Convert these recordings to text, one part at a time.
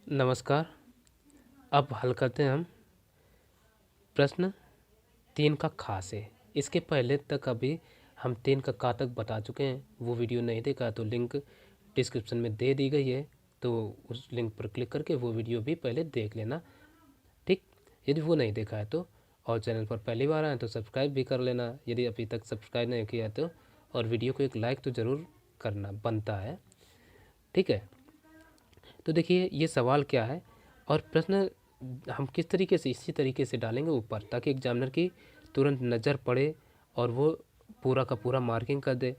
नमस्कार। अब हल करते हैं हम प्रश्न 3 का खा से। इसके पहले तक अभी हम 3 का का तक बता चुके हैं। वो वीडियो नहीं देखा तो लिंक डिस्क्रिप्शन में दे दी गई है, तो उस लिंक पर क्लिक करके वो वीडियो भी पहले देख लेना, ठीक। यदि वो नहीं देखा है तो, और चैनल पर पहली बार आए तो सब्सक्राइब भी कर लेना यदि अभी तक सब्सक्राइब नहीं किया तो, और वीडियो को एक लाइक तो ज़रूर करना बनता है, ठीक है। तो देखिए ये सवाल क्या है और प्रश्न हम किस तरीके से इसी तरीके से डालेंगे ऊपर, ताकि एग्जामिनर की तुरंत नज़र पड़े और वो पूरा का पूरा मार्किंग कर दे,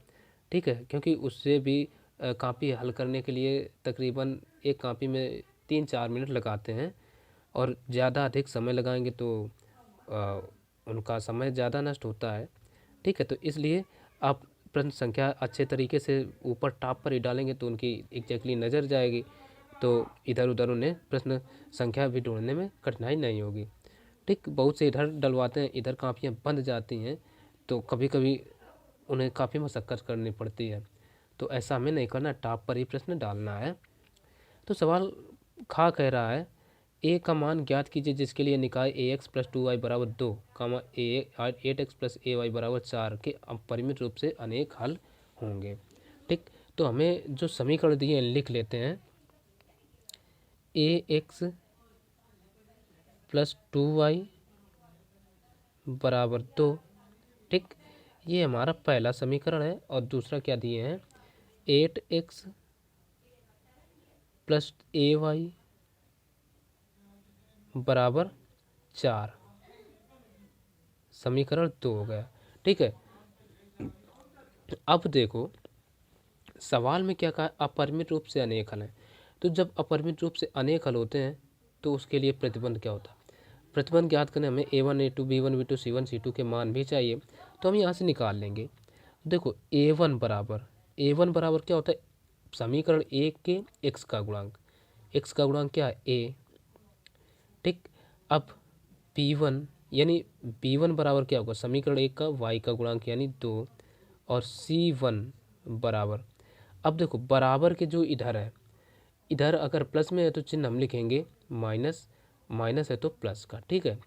ठीक है। क्योंकि उससे भी कापी हल करने के लिए तकरीबन एक कापी में 3-4 मिनट लगाते हैं, और ज़्यादा अधिक समय लगाएंगे तो उनका समय ज़्यादा नष्ट होता है, ठीक है। तो इसलिए आप प्रश्न संख्या अच्छे तरीके से ऊपर टॉप पर ही डालेंगे तो उनकी एग्जैक्टली नज़र जाएगी, तो इधर उधर उन्हें प्रश्न संख्या भी ढूंढने में कठिनाई नहीं होगी, ठीक। बहुत से इधर डलवाते हैं, इधर कापियाँ बंद जाती हैं, तो कभी कभी उन्हें काफ़ी मशक्क़त करनी पड़ती है। तो ऐसा हमें नहीं करना, टॉप पर ही प्रश्न डालना है। तो सवाल खा कह रहा है ए का मान ज्ञात कीजिए जिसके लिए निकाय ए एक्स प्लस 2y बराबर 2 कामा ए 8x प्लस ए वाई बराबर 4 के अपरिमित रूप से अनेक हल होंगे, ठीक। तो हमें जो समीकरण दिए हैं लिख लेते हैं। ए एक्स प्लस 2y बराबर 2, ठीक। ये हमारा पहला समीकरण है। और दूसरा क्या दिए हैं, 8x प्लस ए वाई बराबर 4, समीकरण 2 हो गया, ठीक है। अब देखो सवाल में क्या कहा, अपरिमित रूप से अनेक हल हैं। तो जब अपरिमित रूप से अनेक हल होते हैं तो उसके लिए प्रतिबंध क्या होता है, प्रतिबंध ज्ञात करने हमें a1 a2 b1 b2 c1 c2 के मान भी चाहिए, तो हम यहाँ से निकाल लेंगे। देखो a1 बराबर क्या होता है, समीकरण एक के x का गुणांक क्या है a, ठीक। अब b1 यानी b1 बराबर क्या होगा, समीकरण एक का y का गुणांक यानी 2, और c1 बराबर, अब देखो बराबर के जो इधर है, इधर अगर प्लस में है तो चिन्ह हम लिखेंगे माइनस, माइनस है तो प्लस का, ठीक है।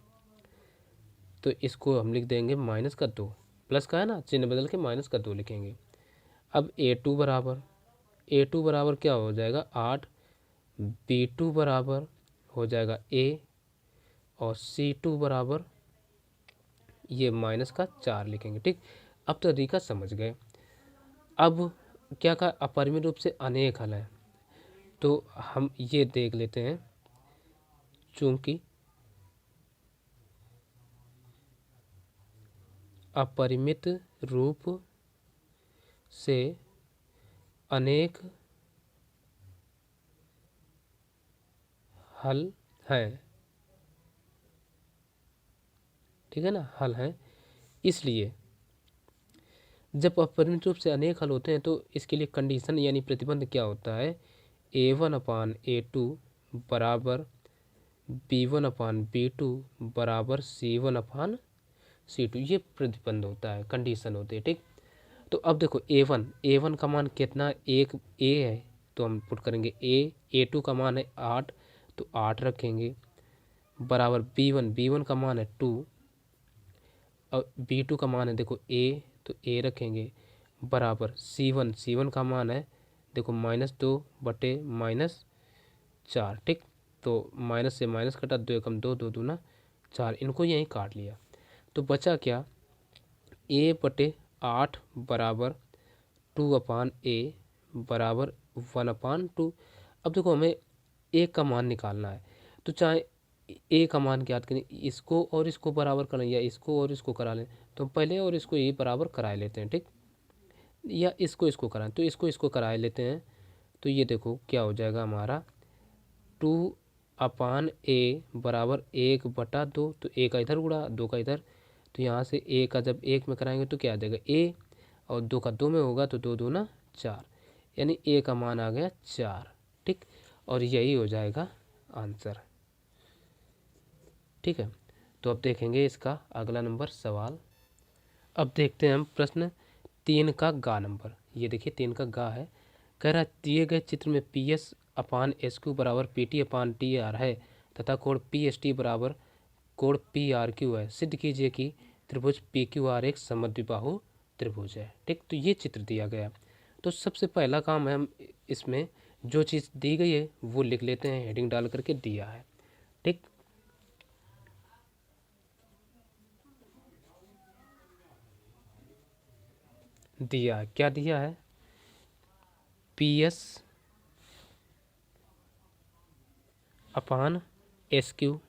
तो इसको हम लिख देंगे माइनस का 2, प्लस का है ना, चिन्ह बदल के माइनस का 2 लिखेंगे। अब a2 बराबर क्या हो जाएगा 8, b2 बराबर हो जाएगा a, और c2 बराबर ये माइनस का 4 लिखेंगे, ठीक। अब तो तरीका समझ गए। अब क्या कहा, अपरिमित रूप से अनेक हल है, तो हम ये देख लेते हैं। चूंकि अपरिमित रूप से अनेक हल हैं, ठीक है ना, हल हैं, इसलिए जब अपरिमित रूप से अनेक हल होते हैं तो इसके लिए कंडीशन यानी प्रतिबंध क्या होता है, a1/a2 बराबर b1/b2 बराबर c1/c2, ये प्रतिबंध होता है, कंडीशन होती है, ठीक। तो अब देखो a1 का मान कितना, एक a है तो हम पुट करेंगे a2 का मान है 8 तो 8 रखेंगे, बराबर b1 का मान है 2, और b2 का मान है देखो a तो a रखेंगे, बराबर c1 का मान है देखो -2/-4, ठीक। तो माइनस से माइनस कटा, 2 एकम 2, 2 दूना 4, इनको यहीं काट लिया, तो बचा क्या, a/8 बराबर 2/a बराबर 1/2। अब देखो हमें a का मान निकालना है, तो चाहे a का मान ज्ञात करें, इसको और इसको बराबर करें या इसको और इसको करा लें, तो पहले और इसको ये बराबर कराए लेते हैं, ठीक। या इसको कराएं तो इसको कराए लेते हैं, तो ये देखो क्या हो जाएगा हमारा 2/a बराबर 1/2, तो a का इधर गुणा 2 का इधर, तो यहाँ से a का जब 1 में कराएंगे तो क्या आ जाएगा a, और 2 का 2 में होगा तो 2 दूना 4, यानी a का मान आ गया 4, ठीक। और यही हो जाएगा आंसर, ठीक है। तो अब देखेंगे इसका अगला नंबर सवाल। अब देखते हैं हम प्रश्न 3 का गा नंबर। ये देखिए 3 का गा है, कह रहा है दिए गए चित्र में P S upon S Q बराबर पी टी अपान टी आर है तथा कोण पी एस टी बराबर कोण पी आर क्यू है, सिद्ध कीजिए कि त्रिभुज पी क्यू आर एक समद्विबाहु त्रिभुज है। ठीक, तो ये चित्र दिया गया। तो सबसे पहला काम है हम इसमें जो चीज़ दी गई है वो लिख लेते हैं, हेडिंग डाल करके दिया है। ठीक, दिया क्या दिया है, P S upon S Q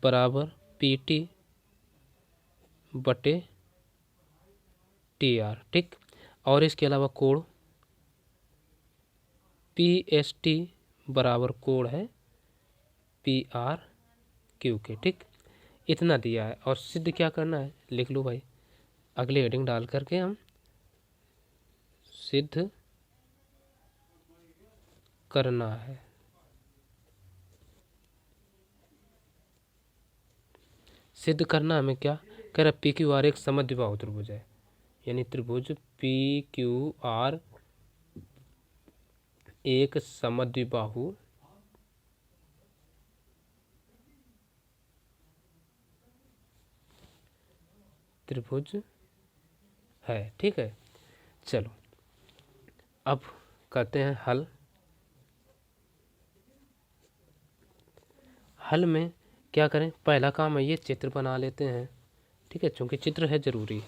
बराबर पी टी बटे टी आर। ठीक, और इसके अलावा कोण पी एस टी बराबर कोण है पी आर क्यू के। ठीक, इतना दिया है और सिद्ध क्या करना है लिख लो भाई, अगले हेडिंग डाल करके हम सिद्ध करना है। सिद्ध करना हमें क्या कह रहा है, पी क्यू आर एक समद्विबाहु त्रिभुज है, यानी त्रिभुज पी क्यू आर एक समद्विबाहु त्रिभुज है। ठीक है, चलो अब करते हैं हल। हल में क्या करें, पहला काम है ये चित्र बना लेते हैं। ठीक है, चूंकि चित्र है जरूरी।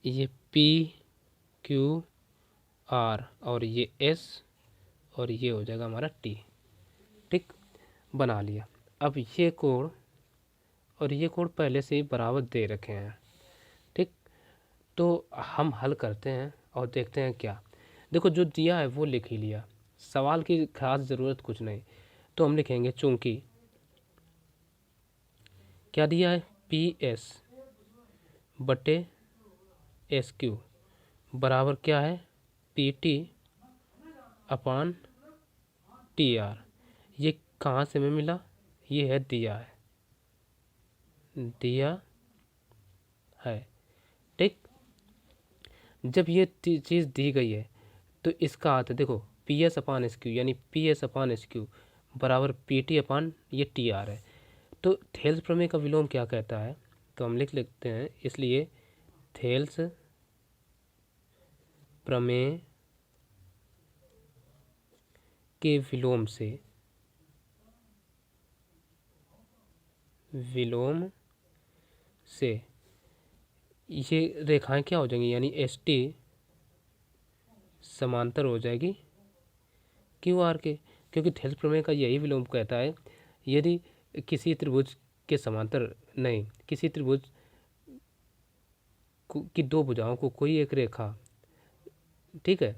ये पी क्यू आर और ये एस और ये हो जाएगा हमारा टी। ठीक, बना लिया। अब ये कोण और ये कोण पहले से ही बराबर दे रखे हैं। ठीक, तो हम हल करते हैं और देखते हैं क्या। देखो जो दिया है वो लिख ही लिया, सवाल की खास ज़रूरत कुछ नहीं। तो हम लिखेंगे चूंकि क्या दिया है, पी एस बटे एस क्यू बराबर क्या है, पी टी अपान टी आर। ये कहाँ से हमें मिला, ये है दिया है, दिया है। ठीक, जब ये चीज़ दी गई है तो इसका अर्थ देखो, P S upon S Q यानी P S upon S Q बराबर पी टी अपान ये टी आर है। तो थेल्स प्रमेय का विलोम क्या कहता है, तो हम लिख लेते हैं, इसलिए थेल्स प्रमेय के विलोम से ये रेखाएं क्या हो जाएंगी, यानी एस टी समांतर हो जाएगी क्यू आर के, क्योंकि थेल्स प्रमेय का यही विलोम कहता है, यदि किसी त्रिभुज के समांतर नहीं, किसी त्रिभुज की दो भुजाओं को कोई एक रेखा, ठीक है,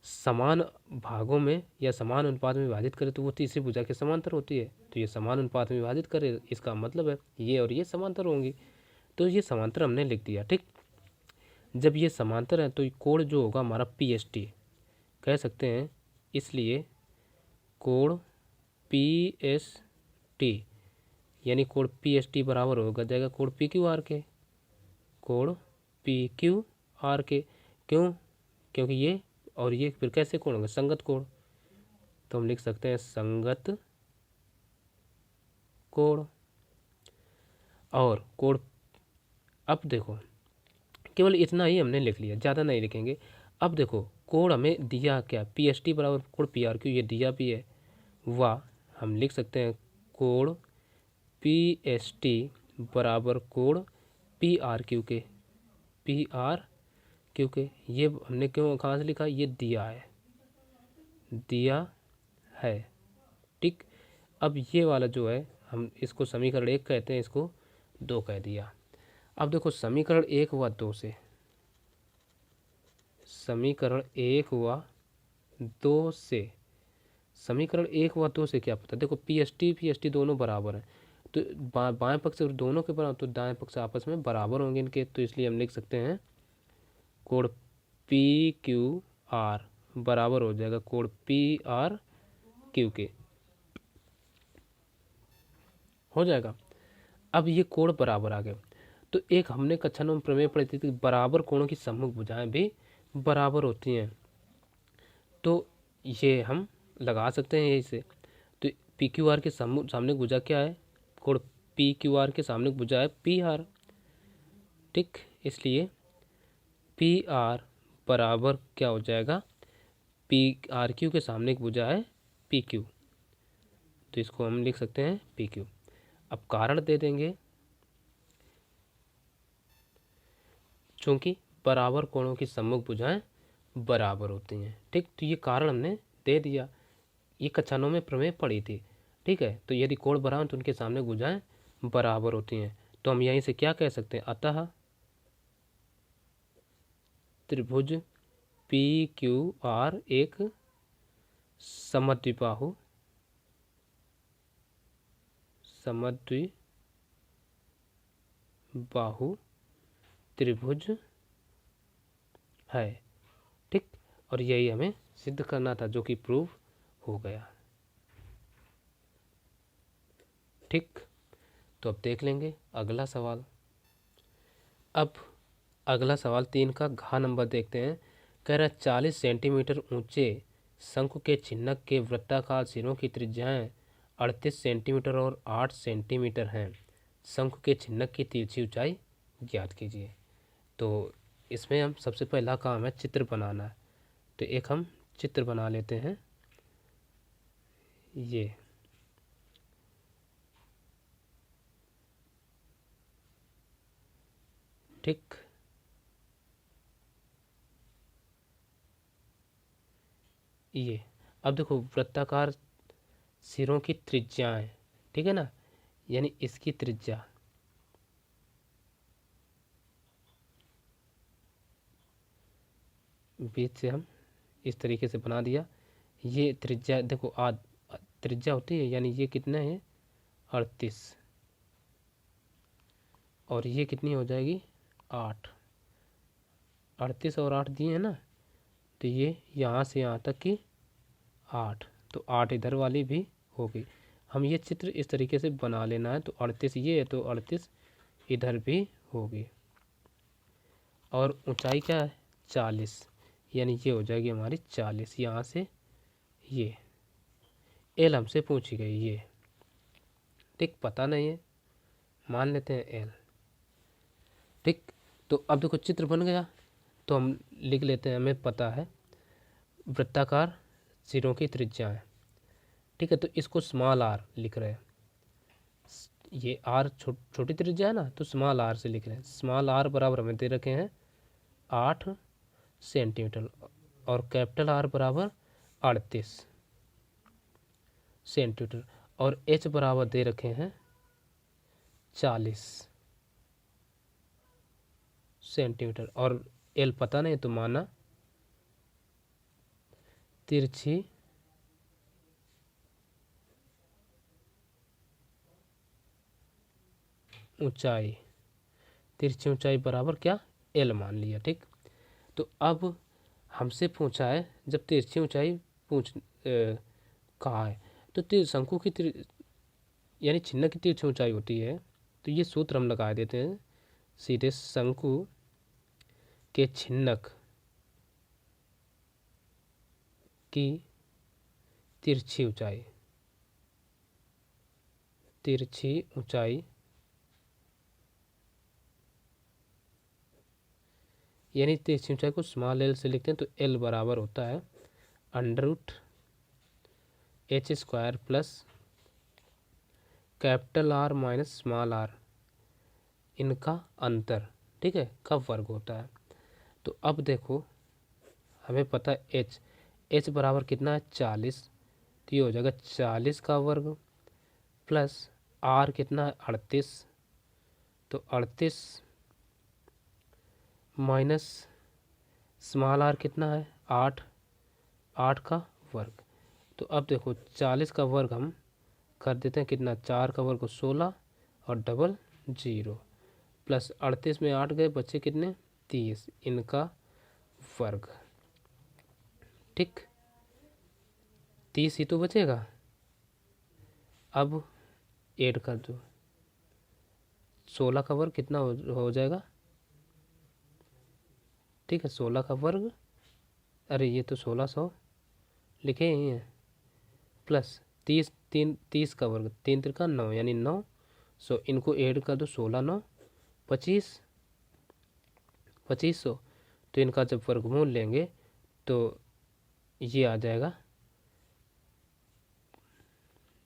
समान भागों में या समान अनुपात में विभाजित करे तो वो तीसरी भुजा के समांतर होती है। तो ये समान अनुपात में विभाजित करे, इसका मतलब है ये और ये समांतर होंगी। तो ये समांतर हमने लिख दिया। ठीक, जब ये समांतर है तो कोण जो होगा हमारा पी एस टी कह सकते हैं, इसलिए कोण पी एस टी यानी कोण पी एस टी बराबर होगा जाएगा कोण पी क्यू आर के, कोण पी क्यू आर के। क्यों, क्योंकि ये और ये फिर कैसे कोण होगा, संगत कोण। तो हम लिख सकते हैं संगत कोण। और कोण, अब देखो केवल इतना ही हमने लिख लिया, ज़्यादा नहीं लिखेंगे। अब देखो कोण हमें दिया क्या, पी एस टी बराबर कोण पी आर क्यू, ये दिया भी है, वाह हम लिख सकते हैं कोण पी एस टी बराबर कोण पी आर क्यू के, पी आर क्यू के। ये हमने क्यों कहाँ से लिखा, ये दिया है, दिया है। ठीक, अब ये वाला जो है हम इसको समीकरण 1 कहते हैं, इसको 2 कह दिया। अब देखो समीकरण 1 हुआ 2 से, समीकरण 1 हुआ 2 से, समीकरण 1 हुआ 2 से क्या पता, देखो पी एस टी दोनों बराबर हैं, तो बाएं पक्ष और दोनों के बराबर, तो दाएं पक्ष आपस में बराबर होंगे इनके। तो इसलिए हम लिख सकते हैं कोण पी क्यू आर बराबर हो जाएगा कोण पी आर क्यू के, हो जाएगा। अब ये कोण बराबर आ गए, तो एक हमने कक्षा में प्रमेय पढ़ी थी, बराबर कोणों की सम्मुख भुजाएं भी बराबर होती हैं, तो ये हम लगा सकते हैं यही से। तो पी क्यू आर के सामने भुजा क्या है, कोण पी क्यू आर के सामने भुजा है पी आर, ठीक। इसलिए पी आर बराबर क्या हो जाएगा, पी आर क्यू के सामने एक भुजा है पी क्यू, तो इसको हम लिख सकते हैं पी क्यू। अब कारण दे देंगे, चूंकि बराबर कोणों की सम्मुख भुजाएं बराबर होती हैं, ठीक। तो ये कारण हमने दे दिया, ये कक्षा 9 में प्रमेय पढ़ी थी, ठीक है। तो यदि कोण बराबर तो उनके सामने भुजाएं बराबर होती हैं, तो हम यहीं से क्या कह सकते हैं, अतः त्रिभुज पी क्यू आर एक समद्विबाहु त्रिभुज है, ठीक। और यही हमें सिद्ध करना था, जो कि प्रूव हो गया, ठीक। तो अब देख लेंगे अगला सवाल। अब अगला सवाल 3 का घ नंबर देखते हैं। कह रहा है 40 सेंटीमीटर ऊंचे शंकु के चिन्हक के वृत्ताकार सिरों की त्रिज्याएं 38 सेंटीमीटर और 8 सेंटीमीटर हैं। शंकु के चिन्हक की तिरछी ऊंचाई ज्ञात कीजिए। तो इसमें हम सबसे पहला काम है चित्र बनाना। तो एक हम चित्र बना लेते हैं, ये ठीक। ये अब देखो वृत्ताकार सिरों की त्रिज्याएं, ठीक है ना, यानी इसकी त्रिज्या बीच से हम इस तरीके से बना दिया। ये त्रिज्या देखो त्रिज्या होती है, यानी ये कितना है 38, और ये कितनी हो जाएगी 8। 38 और 8 दिए हैं ना, तो ये यहाँ से यहाँ तक की 8, तो 8 इधर वाली भी होगी। हम ये चित्र इस तरीके से बना लेना है। तो 38 ये है, तो 38 इधर भी होगी। और ऊंचाई क्या है 40, यानी ये हो जाएगी हमारी 40। यहाँ से ये एल हमसे पूछी गई, ये ठीक, पता नहीं है, मान लेते हैं एल, ठीक। तो अब देखो चित्र बन गया, तो हम लिख लेते हैं, हमें पता है वृत्ताकार सिरों की त्रिज्या है, ठीक है। तो इसको स्मॉल आर लिख रहे हैं, ये आर छोटी त्रिज्या है ना, तो स्मॉल आर से लिख रहे हैं। स्मॉल आर बराबर हमें दे रखे हैं 8 सेंटीमीटर, और कैपिटल आर बराबर 38 सेंटीमीटर, और एच बराबर दे रखे हैं 40 सेंटीमीटर, और एल पता नहीं तो माना तिरछी ऊंचाई, तिरछी ऊंचाई बराबर क्या एल मान लिया, ठीक। तो अब हमसे पूछा है, जब तिरछी ऊंचाई कहा है, तो शंकु की यानी चिन्ह की तिरछी ऊंचाई होती है, तो ये सूत्र हम लगा देते हैं सीधे, शंकु के चिन्हक की तिरछी ऊंचाई, यानी तिरछी ऊंचाई को स्मॉल एल से लिखते हैं, तो एल बराबर होता है √h² plus capital R minus small r, इनका अंतर, ठीक है, का वर्ग होता है। तो अब देखो हमें पता है एच बराबर कितना है 40, तो ये हो जाएगा 40 का वर्ग प्लस आर कितना है 38, तो 38 माइनस स्मॉल आर कितना है 8 का वर्ग। तो अब देखो 40 का वर्ग हम कर देते हैं कितना, 4 का वर्ग 16 और डबल 0, प्लस 38 में 8 गए, बच्चे कितने 30, इनका वर्ग, ठीक। 30 ही तो बचेगा। अब ऐड कर दो, 16 का वर्ग कितना हो जाएगा, ठीक है 16 का वर्ग, अरे ये तो 1600 लिखे ही हैं, प्लस 30 का वर्ग, 3 तिरका 9 यानी 900, इनको ऐड कर दो, 16 9 2500, तो इनका जब वर्गमूल लेंगे तो ये आ जाएगा,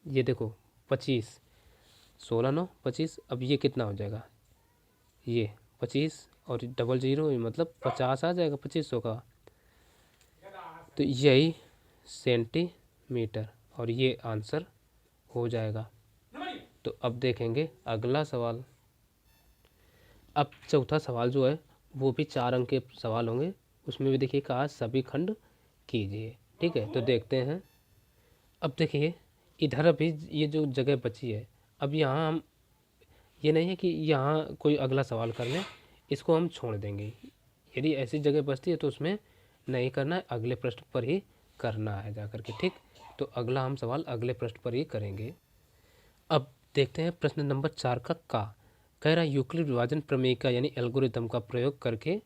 ये देखो 25, 16 9 25, अब ये कितना हो जाएगा, ये 25 और डबल जीरो मतलब 50 आ जाएगा 2500 का, तो यही सेंटीमीटर, और ये आंसर हो जाएगा। तो अब देखेंगे अगला सवाल। अब चौथा सवाल जो है वो भी 4 अंक के सवाल होंगे, उसमें भी देखिए कहा सभी खंड कीजिए, ठीक है। तो देखते हैं। अब देखिए इधर अभी ये जो जगह बची है, अब यहाँ हम, ये नहीं है कि यहाँ कोई अगला सवाल कर लें, इसको हम छोड़ देंगे। यदि ऐसी जगह बचती है तो उसमें नहीं करना है, अगले प्रश्न पर ही करना है जाकर के, ठीक। तो अगला हम सवाल अगले प्रश्न पर ही करेंगे। अब देखते हैं प्रश्न नंबर 4 का कह रहा है यूक्लिड विभाजन प्रमेय का यानी एल्गोरिथम का प्रयोग करके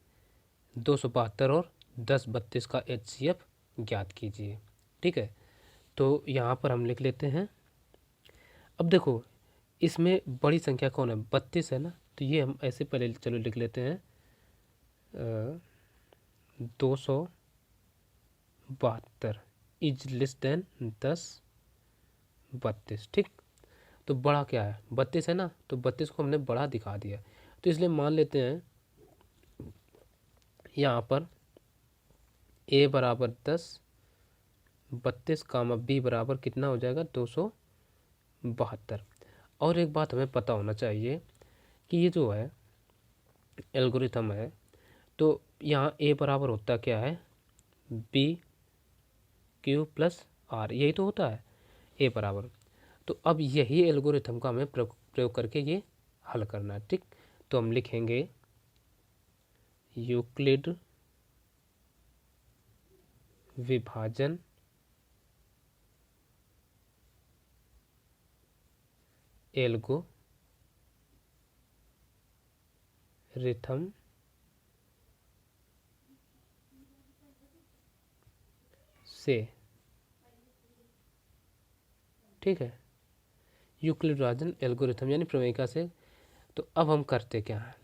272 और 1032 का HCF ज्ञात कीजिए, ठीक है। तो यहाँ पर हम लिख लेते हैं। अब देखो इसमें बड़ी संख्या कौन है, 32 है ना, तो ये हम ऐसे पहले चलो लिख लेते हैं 272 इज लेस देन 1032, ठीक। तो बड़ा क्या है, 32 है ना, तो 32 को हमने बड़ा दिखा दिया, तो इसलिए मान लेते हैं यहाँ पर a बराबर 10, 32 कामा b बराबर कितना हो जाएगा 272। और एक बात हमें पता होना चाहिए कि ये जो है एल्गोरिथम है, तो यहाँ a बराबर होता क्या है, b क्यू प्लस r, यही तो होता है a बराबर। तो अब यही एल्गोरिथम का हमें प्रयोग करके ये हल करना है, ठीक। तो हम लिखेंगे यूक्लिड विभाजन एल्गोरिथम से, ठीक है, यूक्लिड विभाजन एल्गोरिथम यानी प्रमेयिका से। तो अब हम करते क्या है,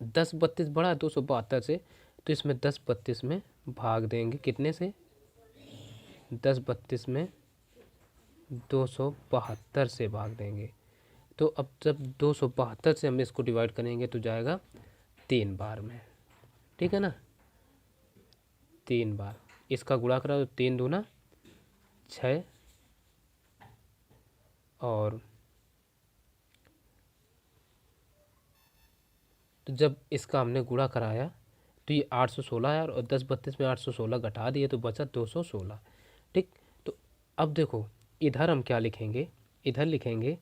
1032 बड़ा है 272 से, तो इसमें 1032 में भाग देंगे, कितने से, 1032 में 272 से भाग देंगे। तो अब जब 272 से हम इसको डिवाइड करेंगे तो जाएगा 3 बार में, ठीक है ना, 3 बार। इसका गुणा करा तो 3 दूना 6, और तो जब इसका हमने गुणा कराया तो ये 816 है, और 1032 में 816 घटा दिए तो बचा 216, ठीक। तो अब देखो इधर हम क्या लिखेंगे, इधर लिखेंगे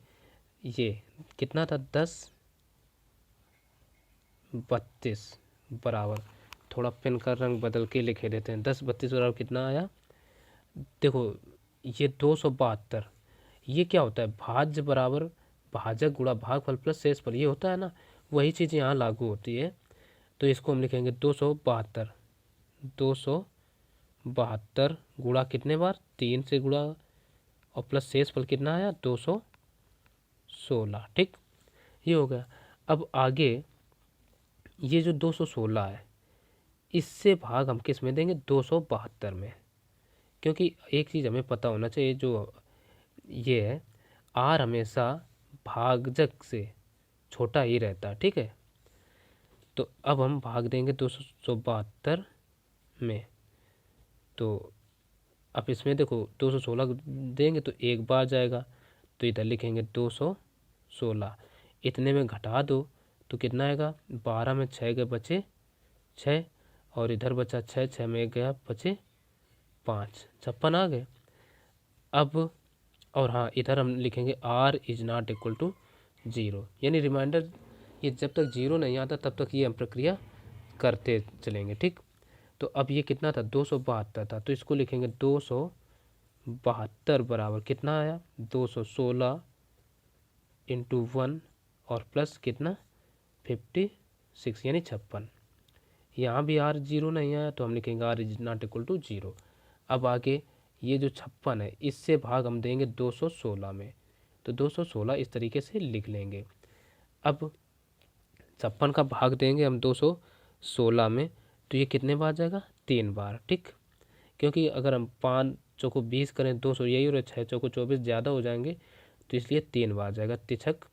ये कितना था 1032 बराबर, थोड़ा पेन का रंग बदल के लिखे देते हैं, 1032 बराबर कितना आया, देखो ये 272, ये क्या होता है, भाज्य बराबर भाजक गुणा भागफल प्लस शेषफल, ये होता है ना, वही चीज़ यहाँ लागू होती है। तो इसको हम लिखेंगे 272 गुणा कितने बार, 3 से गुणा, और प्लस शेषफल कितना आया 216, ठीक, ये हो गया। अब आगे ये जो 216 है, इससे भाग हम किस में देंगे, 272 में, क्योंकि एक चीज़ हमें पता होना चाहिए, जो ये है आर हमेशा भाजक से छोटा ही रहता है, ठीक है। तो अब हम भाग देंगे 272 में, तो अब इसमें देखो 216 देंगे तो एक बार जाएगा, तो इधर लिखेंगे 216, इतने में घटा दो तो कितना आएगा, 12 में 6 गए बचे 6, और इधर बचा 6, 6 में 1 गया बचे 5, 56 आ गए। अब और हाँ इधर हम लिखेंगे r is not equal to 0, यानी रिमाइंडर, ये जब तक 0 नहीं आता तब तक ये हम प्रक्रिया करते चलेंगे, ठीक। तो अब ये कितना था 272 था, तो इसको लिखेंगे 272 बराबर कितना आया 216 इंटू 1 और प्लस कितना 56 यानी 56। यहाँ भी r 0 नहीं आया तो हम लिखेंगे r is not equal to 0। अब आगे ये जो 56 है इससे भाग हम देंगे 216 में, तो 216 इस तरीके से लिख लेंगे। अब 56 का भाग देंगे हम 216 में, तो ये कितने बार जाएगा 3 बार, ठीक। क्योंकि अगर हम 5 चौको 20 करें 200 यही और 6 चौको 24 ज़्यादा हो जाएंगे, तो इसलिए 3 बार जाएगा। 3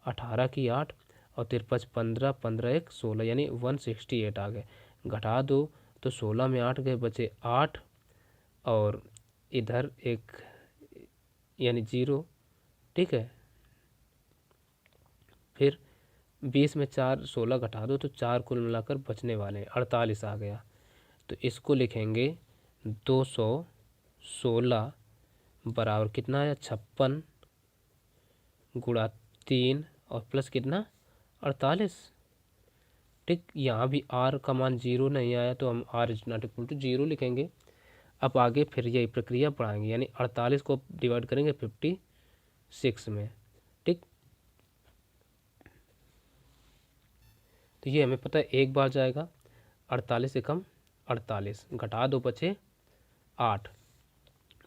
18 की 8 और 53 15 15 1 16 यानी 168 आ गए। घटा दो तो 16 में 8 गए, बचे 8 और इधर एक यानी 0, ठीक है। फिर 20 में 4 16 घटा दो तो 4 कुल मिलाकर बचने वाले हैं 48 आ गया। तो इसको लिखेंगे 216 बराबर कितना आया 56 गुणा 3 और प्लस कितना 48, ठीक। यहाँ भी r का मान 0 नहीं आया तो हम r is not equal to 0 लिखेंगे। अब आगे फिर यही प्रक्रिया पढ़ाएंगे, यानी 48 को डिवाइड करेंगे 56 में, ठीक। तो ये हमें पता है एक बार जाएगा, 48 से कम 48, घटा दो बचे 8,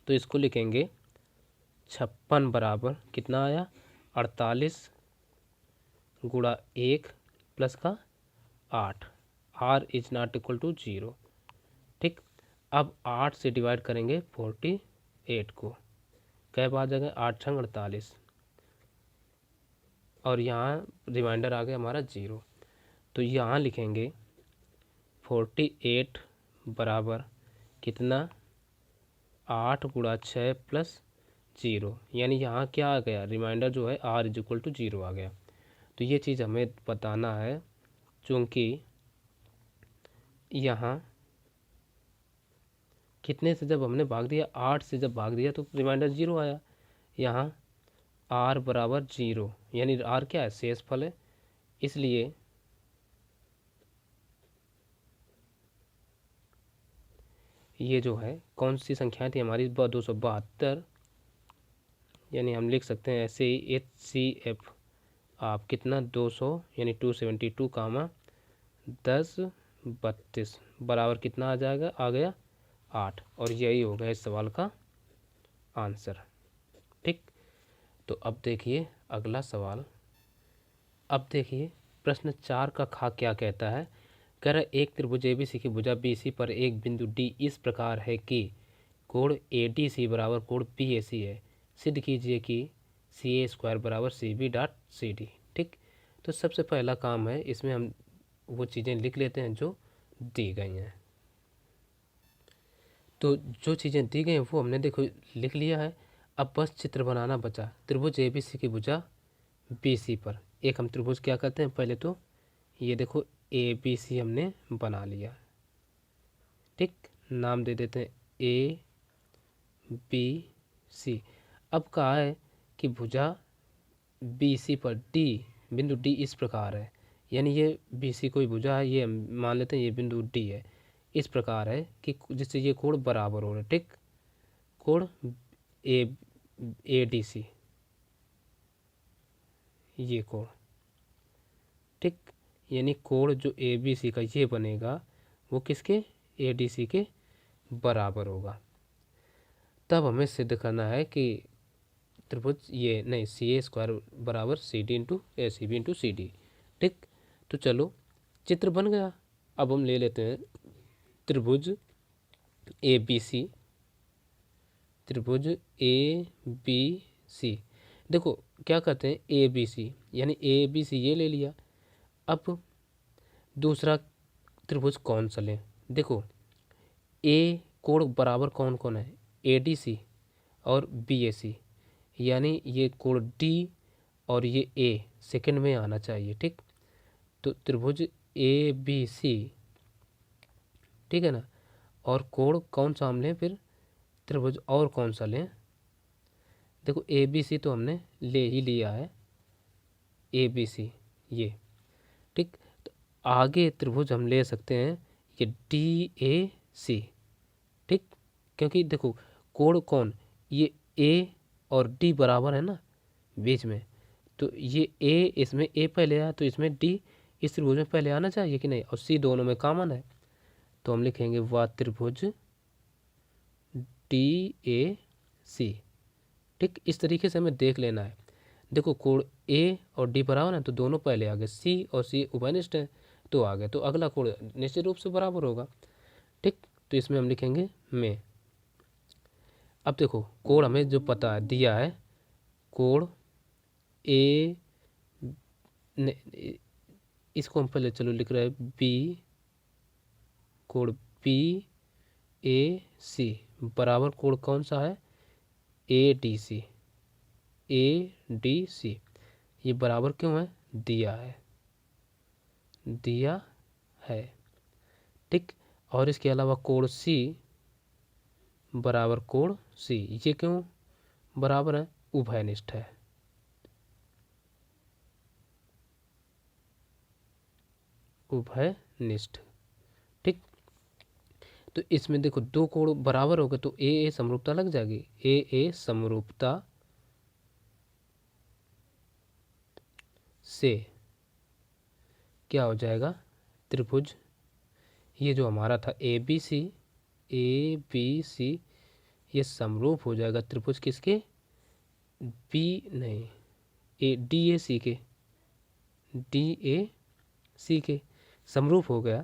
तो इसको लिखेंगे 56 बराबर कितना आया 48 गुणा 1 प्लस का 8, r is not equal to 0, ठीक। अब 8 से डिवाइड करेंगे 48 को, कै बार जाएगा 8 छंग 48 और यहाँ रिमाइंडर आ गया हमारा 0, तो यहाँ लिखेंगे 48 बराबर कितना 8 गुणा 6 प्लस 0, यानी यहाँ क्या आ गया रिमाइंडर जो है r इज इक्वल टू 0 आ गया। तो ये चीज़ हमें बताना है, चूँकि यहाँ कितने से जब हमने भाग दिया 8 से जब भाग दिया तो रिमाइंडर 0 आया। यहाँ r बराबर 0 यानी r क्या है शेषफल है, इसलिए ये जो है कौन सी संख्या थी हमारी 272, यानी हम लिख सकते हैं ऐसे ही HCF आप कितना 200 यानी 272 कामा 10 32 बराबर कितना आ जाएगा आ गया 8, और यही होगा इस सवाल का आंसर, ठीक। तो अब देखिए अगला सवाल। अब देखिए प्रश्न 4 का खा क्या कहता है। कह रहा एक त्रिभुज ABC की भुजा BC पर एक बिंदु D इस प्रकार है कि कोण ADC बराबर कोण PAC है। सिद्ध कीजिए कि CA² बराबर CB डॉट CD, ठीक। तो सबसे पहला काम है इसमें हम वो चीज़ें लिख लेते हैं जो दी गई हैं। तो जो चीज़ें दी गई हैं वो हमने देखो लिख लिया है। अब बस चित्र बनाना बचा। त्रिभुज ABC की भुजा BC पर एक हम त्रिभुज क्या करते हैं पहले तो ये देखो ABC हमने बना लिया, ठीक। नाम दे देते हैं ABC। अब कहा है कि भुजा BC पर D बिंदु D इस प्रकार है, यानी ये BC कोई भुजा है, ये हम मान लेते हैं ये बिंदु D है, इस प्रकार है कि जिससे ये कोण बराबर हो रहे, ठीक। कोण ADC ये कोण, ठीक। यानी कोण जो ABC का ये बनेगा वो किसके ADC के बराबर होगा। तब हमें सिद्ध करना है कि त्रिभुज ये नहीं CA² बराबर CD into CB into CD, ठीक। तो चलो चित्र बन गया। अब हम ले लेते हैं त्रिभुज ABC, त्रिभुज ABC। देखो क्या करते हैं ABC यानी ABC ये ले लिया। अब दूसरा त्रिभुज कौन सा लें, देखो A कोण बराबर कौन कौन है ADC और BAC, यानी ये कोण D और ये A सेकंड में आना चाहिए, ठीक। तो त्रिभुज ABC, ठीक है ना। और कोण कौन सा हम लें फिर त्रिभुज और कौन सा लें, देखो ABC तो हमने ले ही लिया है ABC ये, ठीक। तो आगे त्रिभुज हम ले सकते हैं ये DAC, ठीक। क्योंकि देखो कोण कौन ये A और D बराबर है ना बीच में, तो ये ए, इसमें ए पहले आया तो इसमें डी इस त्रिभुज में पहले आना चाहिए कि नहीं, और सी दोनों में कॉमन है। तो हम लिखेंगे वह त्रिभुज डी ए सी। ठीक, इस तरीके से हमें देख लेना है। देखो कोण ए और डी बराबर है तो दोनों पहले आ गए, सी और सी उभयनिष्ठ है तो आ गए, तो अगला कोण निश्चित रूप से बराबर होगा। ठीक, तो इसमें हम लिखेंगे में। अब देखो कोण हमें जो पता है दिया है, कोण ए, इसको हम पहले चलो लिख रहे हैं बी, कोण बी ए सी बराबर कोण कौन सा है, A D C. A D C ये बराबर क्यों है, दिया है, दिया है। ठीक, और इसके अलावा कोण सी बराबर कोण सी, ये क्यों बराबर है, उभयनिष्ठ है। उभयनिष्ठ। ठीक, तो इसमें देखो दो कोण बराबर हो गए तो ए समरूपता लग जाएगी, ए समरूपता से क्या हो जाएगा, त्रिभुज ये जो हमारा था ए बी सी ये समरूप हो जाएगा त्रिभुज किसके, बी नहीं ए डी ए सी के समरूप हो गया।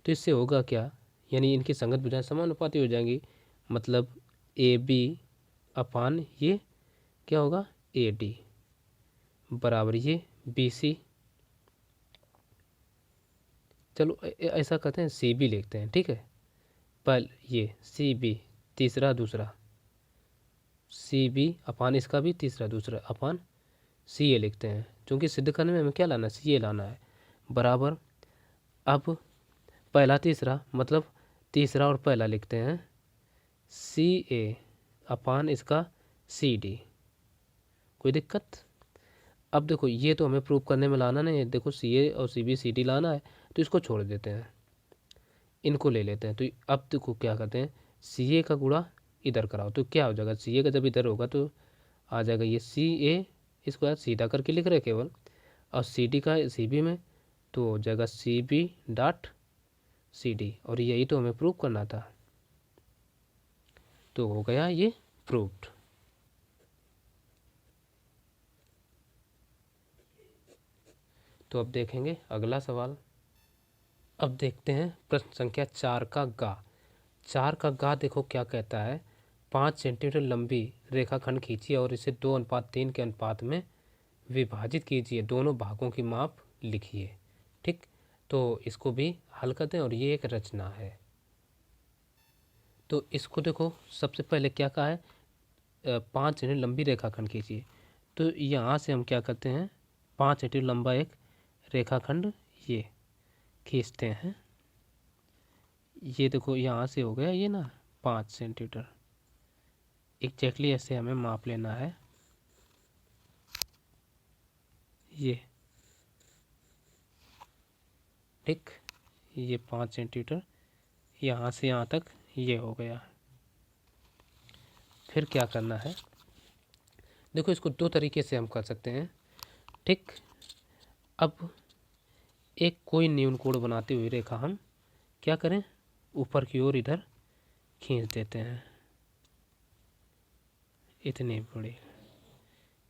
तो इससे होगा क्या, यानी इनकी संगत भुजाएं समानुपाती हो जाएंगी, मतलब ए बी अपान ये क्या होगा, ए डी बराबर ये बी सी। चलो ऐसा करते हैं, सी बी लिखते हैं। ठीक है, पहले ये सी बी तीसरा दूसरा, सी बी अपान इसका भी तीसरा दूसरा अपान सी ए लिखते हैं, क्योंकि सिद्ध करने में हमें क्या लाना है, सी ए लाना है, बराबर। अब पहला तीसरा मतलब तीसरा और पहला लिखते हैं, सी ए अपान इसका सी डी। कोई दिक्कत। अब देखो ये तो हमें प्रूव करने में लाना नहीं है, देखो सी ए और सी बी सी डी लाना है, तो इसको छोड़ देते हैं, इनको ले लेते हैं। तो अब देखो क्या करते हैं, सी ए का गुणा इधर कराओ तो क्या हो जाएगा, सी ए का जब इधर होगा तो आ जाएगा ये सी ए, इसको यार सीधा करके लिख रहे केवल, और सी डी का सी बी में तो हो जाएगा C B dot C D, और यही तो हमें प्रूव करना था, तो हो गया ये प्रूव्ड। तो अब देखेंगे अगला सवाल। अब देखते हैं प्रश्न संख्या 4 का गा। 4 का गा देखो क्या कहता है, 5 सेंटीमीटर लंबी रेखाखंड खींचिए और इसे 2:3 के अनुपात में विभाजित कीजिए, दोनों भागों की माप लिखिए। ठीक, तो इसको भी हल करते हैं और ये एक रचना है। तो इसको देखो सबसे पहले क्या कहा है, 5 सेंटीमीटर लंबी रेखाखंड खींचिए, तो यहाँ से हम क्या करते हैं, 5 सेंटीमीटर लंबा एक रेखाखंड ये खींचते हैं। ये देखो यहाँ से हो गया ये ना 5 सेंटीमीटर, एग्जैक्टली ऐसे हमें माप लेना है। ये ठीक, ये 5 सेंटीमीटर यहाँ से यहाँ तक ये हो गया। फिर क्या करना है, देखो इसको दो तरीके से हम कर सकते हैं। ठीक, अब एक कोई न्यून कोण बनाते हुए रेखा हम क्या करें, ऊपर की ओर इधर खींच देते हैं, इतनी बड़ी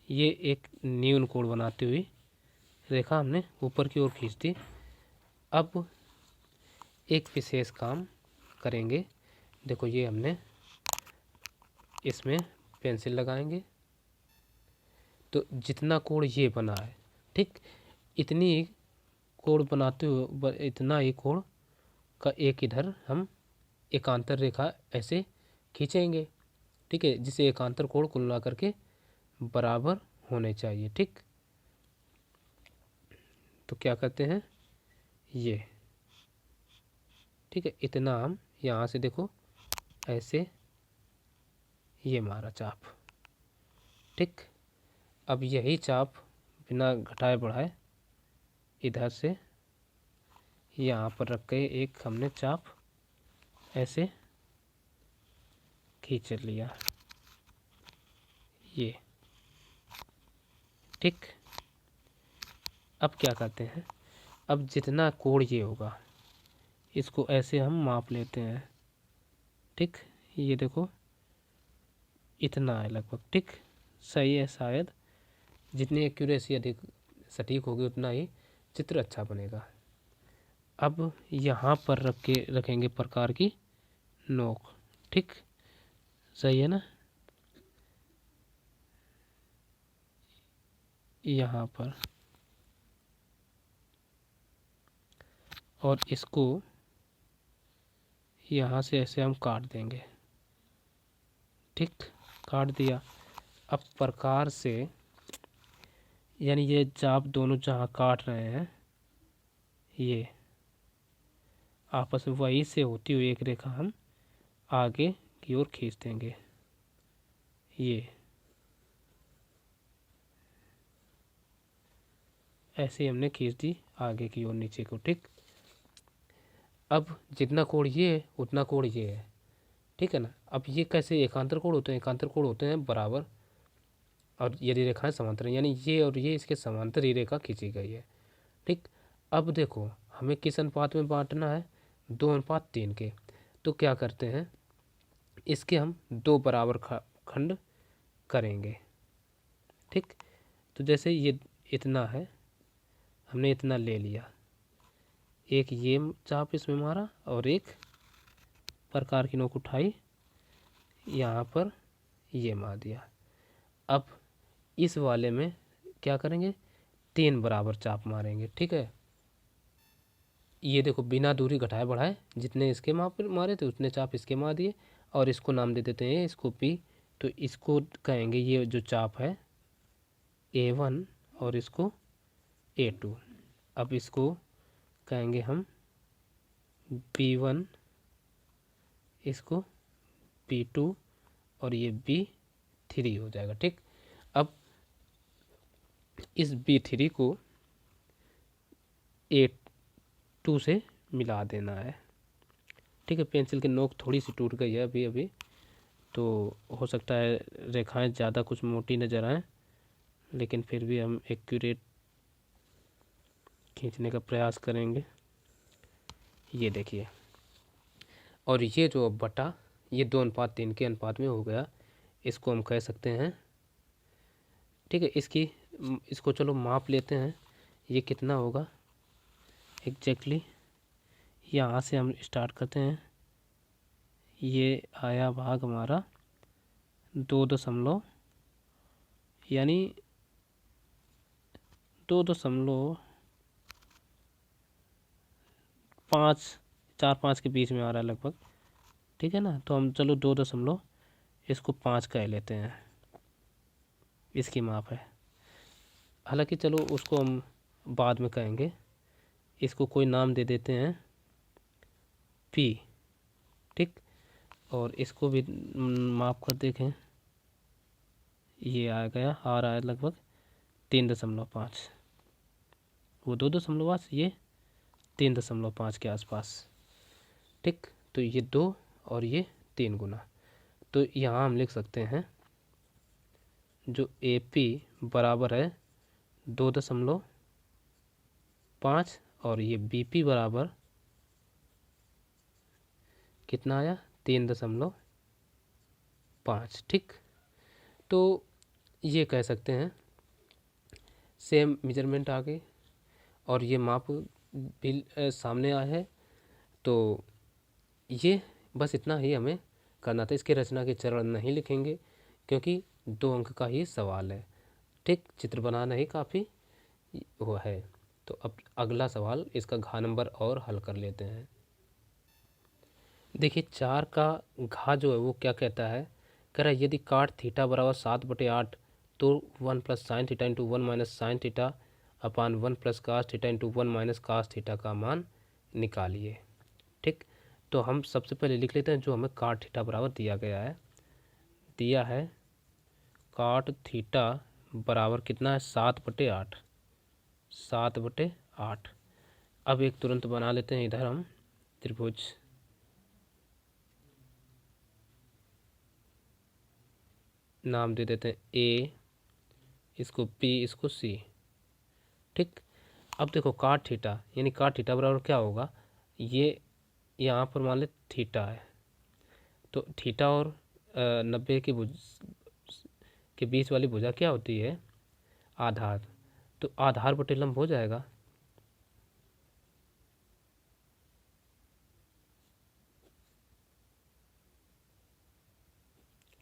ये एक न्यून कोण बनाते हुए रेखा हमने ऊपर की ओर खींच दी। अब एक विशेष काम करेंगे, देखो ये हमने इसमें पेंसिल लगाएंगे, तो जितना कोण ये बना है, ठीक इतनी कोण बनाते हुए इतना ही कोण का एक इधर हम एकांतर रेखा ऐसे खींचेंगे। ठीक है, जिसे एकांतर कोण कुल मिला करके बराबर होने चाहिए। ठीक, तो क्या करते हैं ये, ठीक है इतना हम यहाँ से देखो ऐसे ये मारा चाप। ठीक, अब यही चाप बिना घटाए बढ़ाए इधर से यहाँ पर रख के एक हमने चाप ऐसे खींच लिया ये। ठीक, अब क्या करते हैं, अब जितना कोण ये होगा इसको ऐसे हम माप लेते हैं। ठीक, ये देखो इतना है लगभग। ठीक, सही है शायद। जितनी एक्यूरेसी अधिक सटीक होगी उतना ही चित्र अच्छा बनेगा। अब यहाँ पर रखेंगे प्रकार की नोक। ठीक, सही है ना। यहाँ पर, और इसको यहाँ से ऐसे हम काट देंगे। ठीक, काट दिया। अब प्रकार से, यानी ये चाप दोनों जहाँ काट रहे हैं ये आपस में वहीं से होती हुई एक रेखा हम आगे की ओर खींच देंगे। ये ऐसे हमने खींच दी आगे की ओर नीचे को। ठीक, अब जितना कोण ये है उतना कोण ये है। ठीक है ना। अब ये कैसे एकांतर कोण होते हैं, एकांतर कोण होते हैं बराबर, और यदि रेखाएं समांतर हैं यानी ये और ये इसके समांतर ही रेखा खींची गई है। ठीक, अब देखो हमें किस अनुपात में बांटना है, 2:3 के। तो क्या करते हैं, इसके हम 2 बराबर खंड करेंगे। ठीक, तो जैसे ये इतना है, हमने इतना ले लिया, एक ये चाप इसमें मारा और एक प्रकार की नोक उठाई यहाँ पर ये मार दिया। अब इस वाले में क्या करेंगे, 3 बराबर चाप मारेंगे। ठीक है, ये देखो बिना दूरी घटाए बढ़ाए जितने इसके मारे थे उतने चाप इसके मार दिए, और इसको नाम दे देते हैं इसको P। तो इसको कहेंगे, ये जो चाप है A1 और इसको A2। अब इसको कहेंगे हम B1, इसको B2 और ये B3 हो जाएगा। ठीक, अब इस B3 को A2 से मिला देना है। ठीक है, पेंसिल की नोक थोड़ी सी टूट गई है अभी अभी, तो हो सकता है रेखाएं ज़्यादा कुछ मोटी नज़र आएँ, लेकिन फिर भी हम एक्यूरेट खींचने का प्रयास करेंगे। ये देखिए, और ये जो बटा ये 2:3 के अनुपात में हो गया, इसको हम कह सकते हैं। ठीक है, इसको चलो माप लेते हैं, ये कितना होगा एग्जैक्टली। यहाँ से हम स्टार्ट करते हैं, ये आया भाग हमारा 2 यानी 2.5 के बीच में आ रहा है लगभग। ठीक है ना, तो हम चलो 2 इसको 5 कह लेते हैं, इसकी माप है। हालांकि चलो उसको हम बाद में कहेंगे, इसको कोई नाम दे देते हैं P। ठीक, और इसको भी माप कर देखें, ये आ रहा है लगभग 3.5, वो 2.5, ये 3.5 के आसपास। ठीक, तो ये 2 और ये 3 गुना। तो यहाँ हम लिख सकते हैं जो AP बराबर है 2.5 और ये BP बराबर कितना आया 3.5। ठीक, तो ये कह सकते हैं सेम मेजरमेंट आ गई और ये माप भी सामने आया है। तो ये बस इतना ही हमें करना था, इसके रचना के चरण नहीं लिखेंगे क्योंकि 2 अंक का ही सवाल है। ठीक, चित्र बनाना ही काफ़ी वो है। तो अब अगला सवाल, इसका घ नंबर और हल कर लेते हैं। देखिए 4 का घ जो है वो क्या कहता है, कह रहा है यदि काट थीटा बराबर 7/8 तो 1 + sin theta into 1 - sin theta upon 1 + cos theta into 1 - cos theta का मान निकालिए। ठीक, तो हम सबसे पहले लिख लेते हैं जो हमें काट थीटा बराबर दिया गया है। दिया है काट थीटा बराबर कितना है 7/8, 7/8। अब एक तुरंत बना लेते हैं इधर हम त्रिभुज। नाम दे देते हैं A, इसको B, इसको C। ठीक, अब देखो काट थीटा, यानी काट थीटा बराबर क्या होगा, ये यहाँ पर मान ले थीटा है, तो थीटा और 90 की भुज के बीच वाली भुजा क्या होती है, आधार। तो आधार बटे लंब हो जाएगा।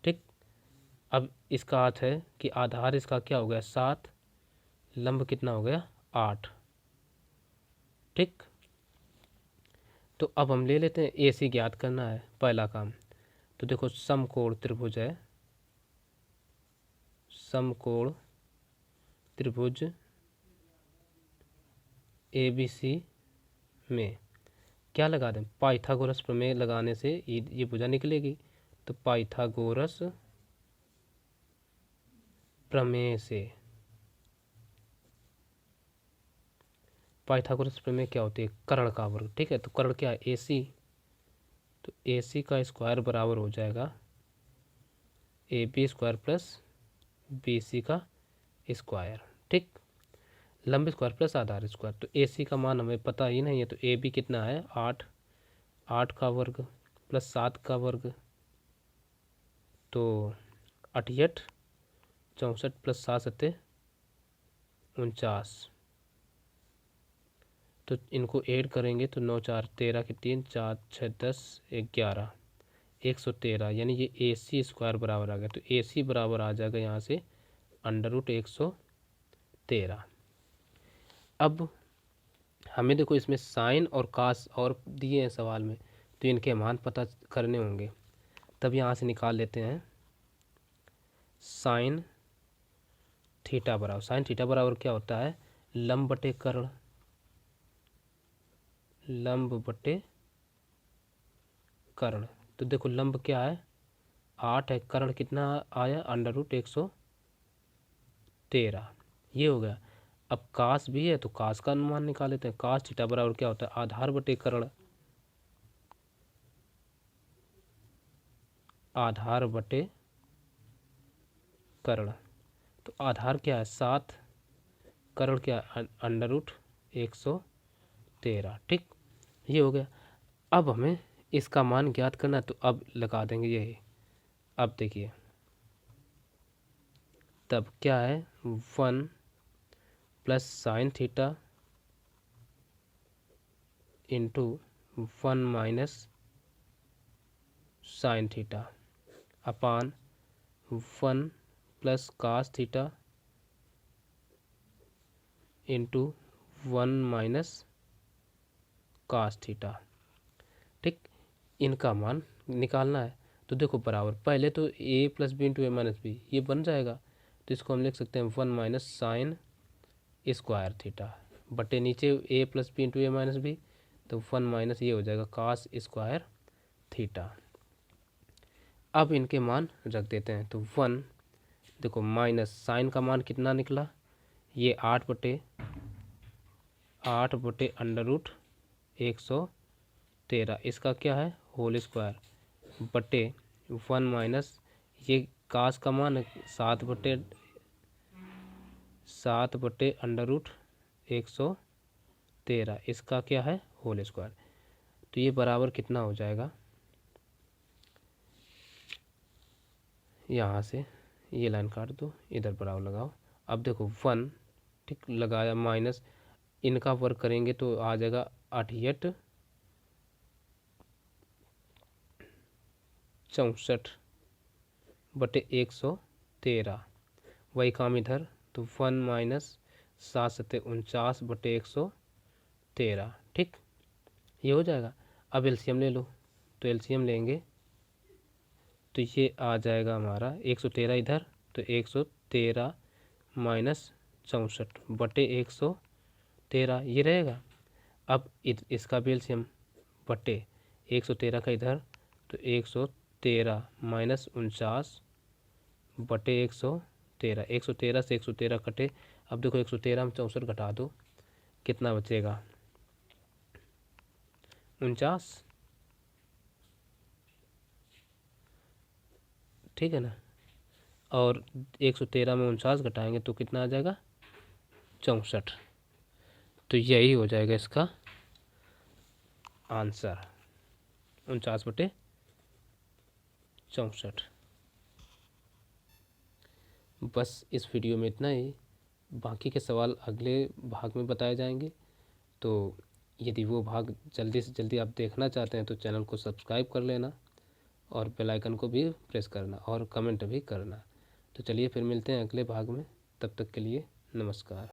ठीक, अब इसका अर्थ है कि आधार इसका क्या हो गया 7, लंब कितना हो गया 8। ठीक, तो अब हम ले लेते हैं AC ज्ञात करना है पहला काम। तो देखो समकोण त्रिभुज है, समकोण त्रिभुज ABC में क्या लगा दें, पाइथागोरस प्रमेय लगाने से ये भुजा निकलेगी। तो पाइथागोरस प्रमेय से, पाइथागोरस प्रमेय क्या होती है, कर्ण का वर्ग। ठीक है, तो कर्ण क्या है AC, तो AC का स्क्वायर बराबर हो जाएगा AB स्क्वायर प्लस BC का स्क्वायर। ठीक, लंब स्क्वायर प्लस आधार स्क्वायर। तो AC का मान हमें पता ही नहीं है, तो AB कितना है 8, 8 का वर्ग प्लस 7 का वर्ग, तो 68, 64 प्लस 7 सत्ते 49। तो इनको ऐड करेंगे तो 9 4 13 के 3 4 6 10 11 113, यानी ये AC स्क्वायर बराबर आ गया। तो AC बराबर आ जाएगा यहाँ से √113। अब हमें देखो इसमें साइन और कास और दिए हैं सवाल में, तो इनके मान पता करने होंगे, तब यहाँ से निकाल लेते हैं। साइन थीटा बराबर, साइन थीटा बराबर क्या होता है, लंब बटे कर्ण, लंब बटे कर्ण। तो देखो लंब क्या है 8 है, कर्ण कितना आया √113, ये हो गया। अब कास भी है तो कास का अनुमान निकाल लेते हैं। कास थीटा बराबर क्या होता है, आधार बटे कर्ण, आधार बटे कर्ण। तो आधार क्या है 7, कर्ण क्या है √113। ठीक, ये हो गया। अब हमें इसका मान ज्ञात करना है, तो अब लगा देंगे यही। अब देखिए तब क्या है 1 plus sine theta into 1 minus sine theta upon 1 plus cos theta into 1 minus cos theta. ठीक, इनका मान निकालना है। तो देखो बराबर, पहले तो A plus B into A minus B ये बन जाएगा, तो इसको हम लिख सकते हैं 1 माइनस साइन स्क्वायर थीटा बटे नीचे A plus B into A minus B, तो 1 माइनस ये हो जाएगा कास स्क्वायर थीटा। अब इनके मान रख देते हैं, तो 1 देखो माइनस साइन का मान कितना निकला, ये 8 बटे √113, इसका क्या है होल स्क्वायर बटे 1 माइनस ये कास का मान 7 बटे √113, इसका क्या है होल स्क्वायर। तो ये बराबर कितना हो जाएगा, यहाँ से ये लाइन काट दो, इधर बराबर लगाओ। अब देखो 1 ठीक लगाया, माइनस इनका वर्ग करेंगे तो आ जाएगा 68 64 बटे 113, वही काम इधर, तो 1 माइनस 7 सत्ते 49 बटे 113। ठीक, ये हो जाएगा। अब एलसीएम ले लो, तो एलसीएम लेंगे तो ये आ जाएगा हमारा 113 इधर, तो 113 माइनस 64 बटे 113 ये रहेगा। अब इसका भी एलसीएम बटे 113 का इधर, तो 113 माइनस 49 बटे 113, 113 से 113 कटे। अब देखो 113 में 64 घटा दो, कितना बचेगा 49। ठीक है ना, और 113 में 49 घटाएंगे तो कितना आ जाएगा 64। तो यही हो जाएगा इसका आंसर 49/64। बस इस वीडियो में इतना ही। बाकी के सवाल अगले भाग में बताए जाएंगे। तो यदि वो भाग जल्दी से जल्दी आप देखना चाहते हैं तो चैनल को सब्सक्राइब कर लेना और बेल आइकन को भी प्रेस करना और कमेंट भी करना। तो चलिए फिर मिलते हैं अगले भाग में। तब तक के लिए नमस्कार।